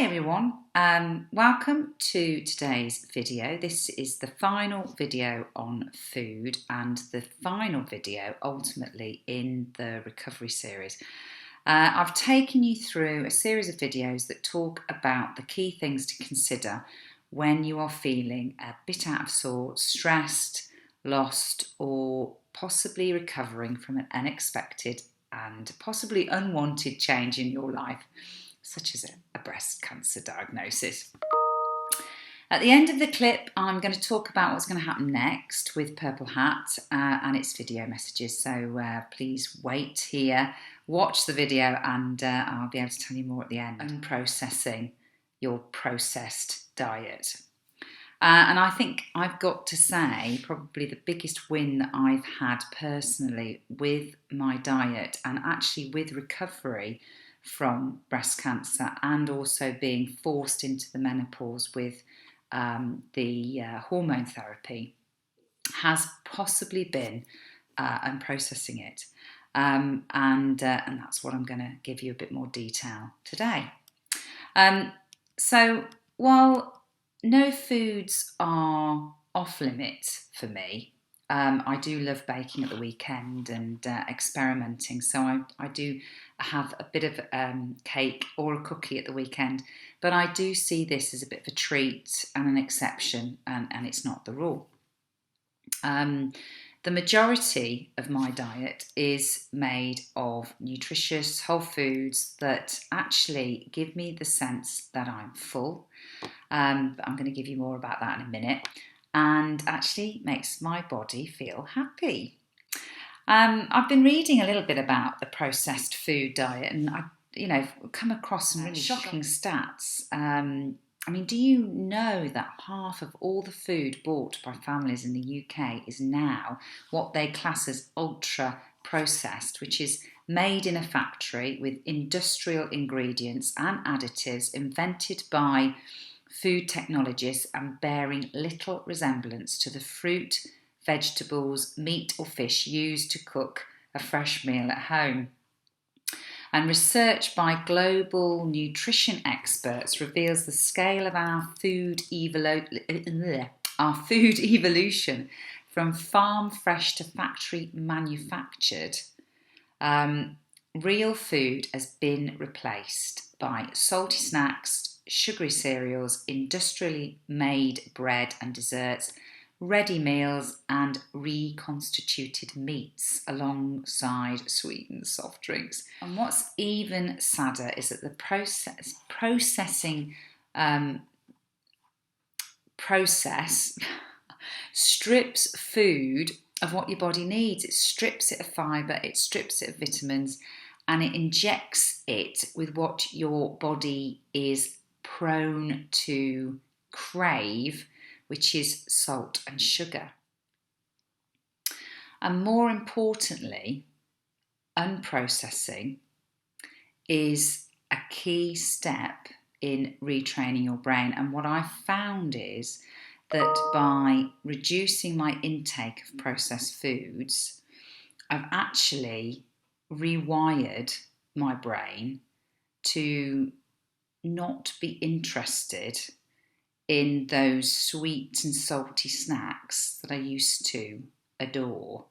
Hi everyone, welcome to today's video. This is the final video on food and the final video ultimately in the recovery series. I've taken you through a series of videos that talk about the key things to consider when you are feeling a bit out of sorts, stressed, lost, or possibly recovering from an unexpected and possibly unwanted change in your life, such as a breast cancer diagnosis. At the end of the clip, I'm going to talk about what's going to happen next with Purple Hat and its video messages. So please wait here, watch the video, and I'll be able to tell you more at the end. Unprocessing your processed diet. And I think I've got to say probably the biggest win that I've had personally with my diet and actually with recovery from breast cancer and also being forced into the menopause with the hormone therapy has possibly been unprocessing it. And that's what I'm going to give you a bit more detail today. So while no foods are off limits for me, I do love baking at the weekend and experimenting. So I do have a bit of cake or a cookie at the weekend. But I do see this as a bit of a treat and an exception, and it's not the rule. The majority of my diet is made of nutritious whole foods that actually give me the sense that I'm full. I'm going to give you more about that in a minute. And actually makes my body feel happy. I've been reading a little bit about the processed food diet, and I've come across some really shocking stats. Do you know that half of all the food bought by families in the UK is now what they class as ultra processed, which is made in a factory with industrial ingredients and additives invented by food technologists and bearing little resemblance to the fruit, vegetables, meat or fish used to cook a fresh meal at home. And research by global nutrition experts reveals the scale of our food evolution from farm fresh to factory manufactured. Real food has been replaced by salty snacks, sugary cereals, industrially made bread and desserts, ready meals and reconstituted meats alongside sweetened soft drinks. And what's even sadder is that the processing process strips food of what your body needs. It strips it of fibre, it strips it of vitamins, and it injects it with what your body is prone to crave, which is salt and sugar. And more importantly, unprocessing is a key step in retraining your brain. And what I've found is that by reducing my intake of processed foods, I've actually rewired my brain to not be interested in those sweet and salty snacks that I used to adore.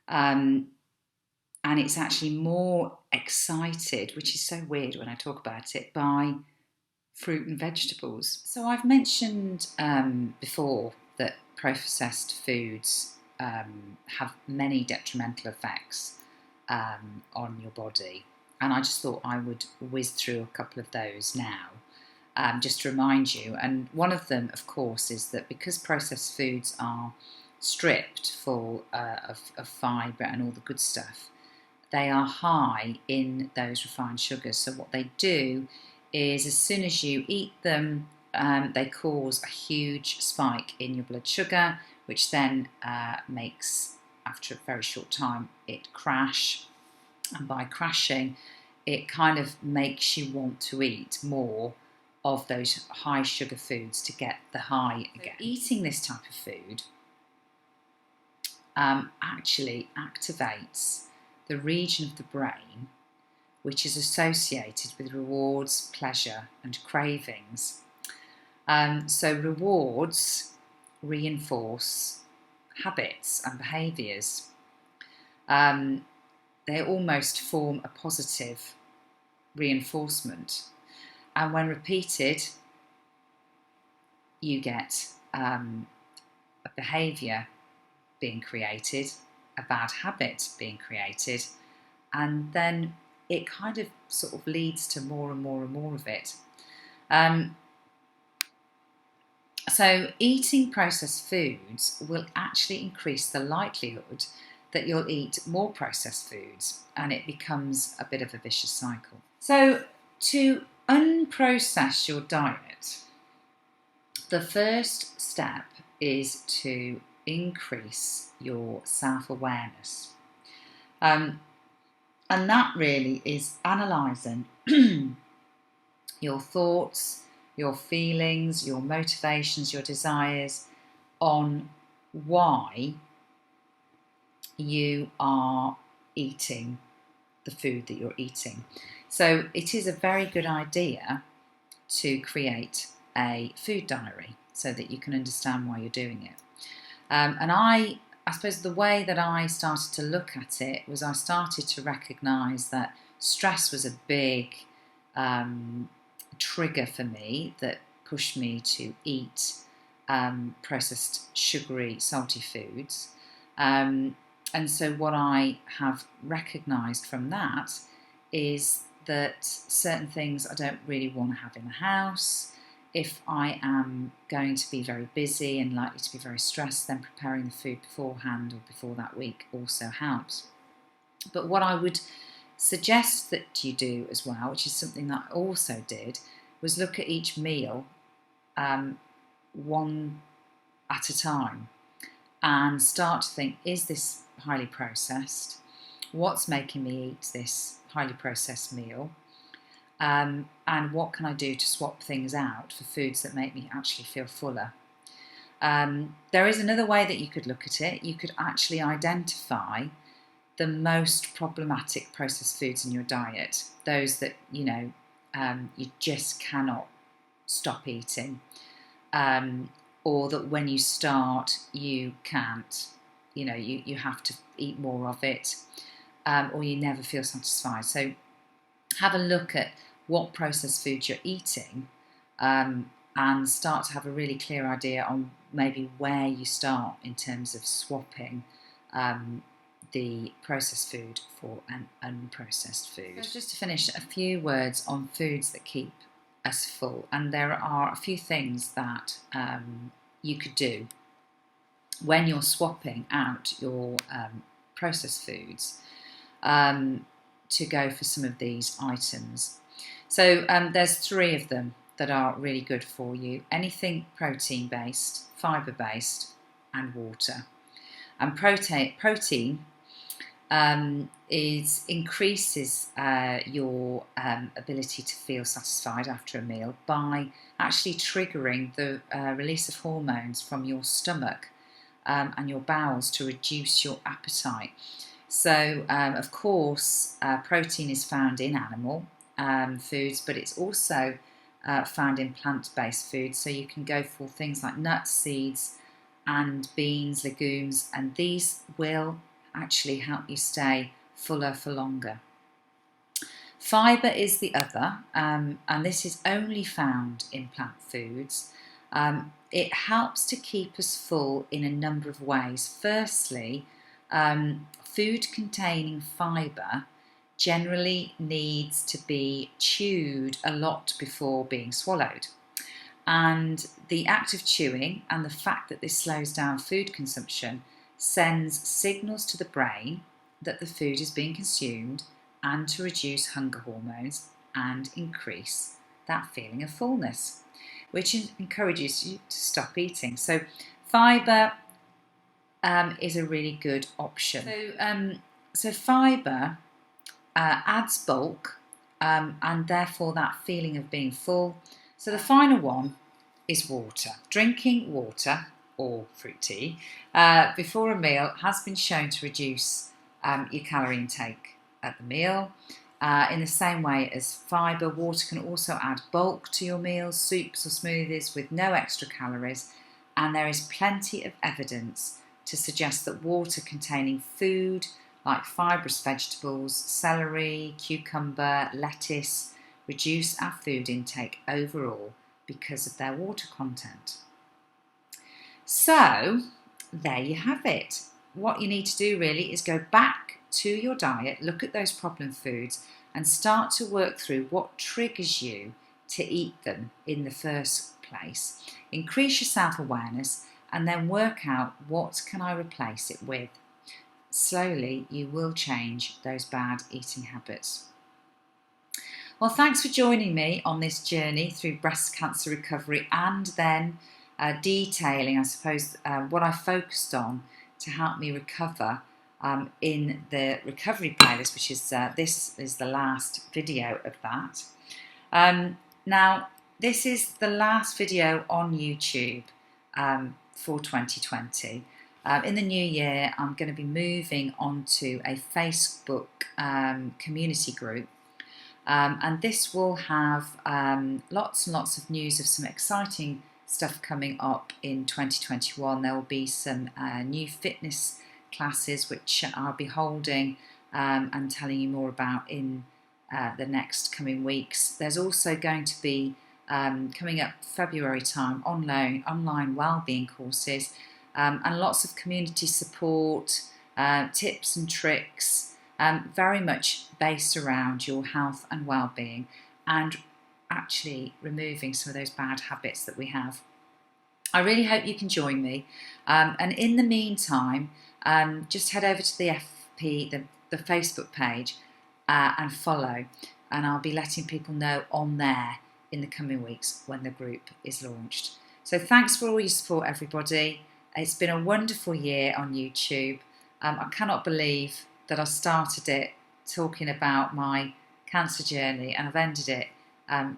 And it's actually more excited, which is so weird when I talk about it, by fruit and vegetables. So I've mentioned before that processed foods have many detrimental effects on your body. And I just thought I would whiz through a couple of those now, just to remind you. And one of them, of course, is that because processed foods are stripped full of fibre and all the good stuff, they are high in those refined sugars. So what they do is as soon as you eat them, they cause a huge spike in your blood sugar, which then makes, after a very short time, it crash. And by crashing, it kind of makes you want to eat more of those high sugar foods to get the high again. So eating this type of food actually activates the region of the brain which is associated with rewards, pleasure, and cravings. So rewards reinforce habits and behaviours. They almost form a positive reinforcement. And when repeated, you get a behaviour being created, a bad habit being created, and then it kind of sort of leads to more and more and more of it. So eating processed foods will actually increase the likelihood that you'll eat more processed foods, and it becomes a bit of a vicious cycle. So to unprocess your diet, the first step is to increase your self-awareness. And that really is analysing your thoughts, your feelings, your motivations, your desires on why you are eating the food that you're eating. So it is a very good idea to create a food diary so that you can understand why you're doing it. And I suppose the way that I started to look at it was I started to recognise that stress was a big trigger for me that pushed me to eat processed, sugary, salty foods. And so what I have recognised from that is that certain things I don't really want to have in the house. If I am going to be very busy and likely to be very stressed, then preparing the food beforehand or before that week also helps. But what I would suggest that you do as well, which is something that I also did, was look at each meal one at a time and start to think, is this highly processed? What's making me eat this highly processed meal? And what can I do to swap things out for foods that make me actually feel fuller? There is another way that you could look at it. You could actually identify the most problematic processed foods in your diet, those that you just cannot stop eating, or that when you start you can't, you have to eat more of it, or you never feel satisfied. So have a look at what processed foods you're eating, and start to have a really clear idea on maybe where you start in terms of swapping the processed food for an unprocessed food. So just to finish, a few words on foods that keep us full, and there are a few things that you could do when you're swapping out your processed foods to go for some of these items. So there's 3 of them that are really good for you: anything protein-based, fibre-based, and water. And protein increases your ability to feel satisfied after a meal by actually triggering the release of hormones from your stomach and your bowels to reduce your appetite. So, of course, protein is found in animal foods, but it's also found in plant-based foods. So you can go for things like nuts, seeds, and beans, legumes, and these will actually help you stay fuller for longer. Fibre is the other, and this is only found in plant foods. It helps to keep us full in a number of ways. Firstly, food containing fibre generally needs to be chewed a lot before being swallowed. And the act of chewing and the fact that this slows down food consumption sends signals to the brain that the food is being consumed, and to reduce hunger hormones and increase that feeling of fullness, which encourages you to stop eating. So fibre is a really good option. So fibre adds bulk and therefore that feeling of being full. So the final one is water. Drinking water or fruit tea before a meal has been shown to reduce your calorie intake at the meal. In the same way as fibre, water can also add bulk to your meals, soups or smoothies with no extra calories, and there is plenty of evidence to suggest that water containing food like fibrous vegetables, celery, cucumber, lettuce, reduce our food intake overall because of their water content. So, there you have it. What you need to do really is go back to your diet, look at those problem foods, and start to work through what triggers you to eat them in the first place. Increase your self-awareness and then work out what can I replace it with. Slowly, you will change those bad eating habits. Well, thanks for joining me on this journey through breast cancer recovery and then detailing, I suppose, what I focused on to help me recover in the recovery playlist, which is this is the last video of that. Now, this is the last video on YouTube for 2020. In the new year, I'm going to be moving onto a Facebook community group. And this will have lots and lots of news of some exciting stuff coming up in 2021. There will be some new fitness classes which I'll be holding and telling you more about in the next coming weeks. There's also going to be coming up February time online wellbeing courses and lots of community support, tips and tricks, very much based around your health and well-being and actually removing some of those bad habits that we have. I really hope you can join me. And in the meantime, just head over to the FP, the Facebook page, and follow. And I'll be letting people know on there in the coming weeks when the group is launched. So thanks for all your support, everybody. It's been a wonderful year on YouTube. I cannot believe that I started it talking about my cancer journey and I've ended it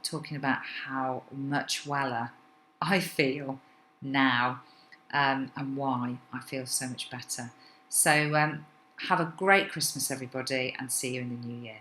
talking about how much weller I feel now and why I feel so much better. So have a great Christmas, everybody, and see you in the new year.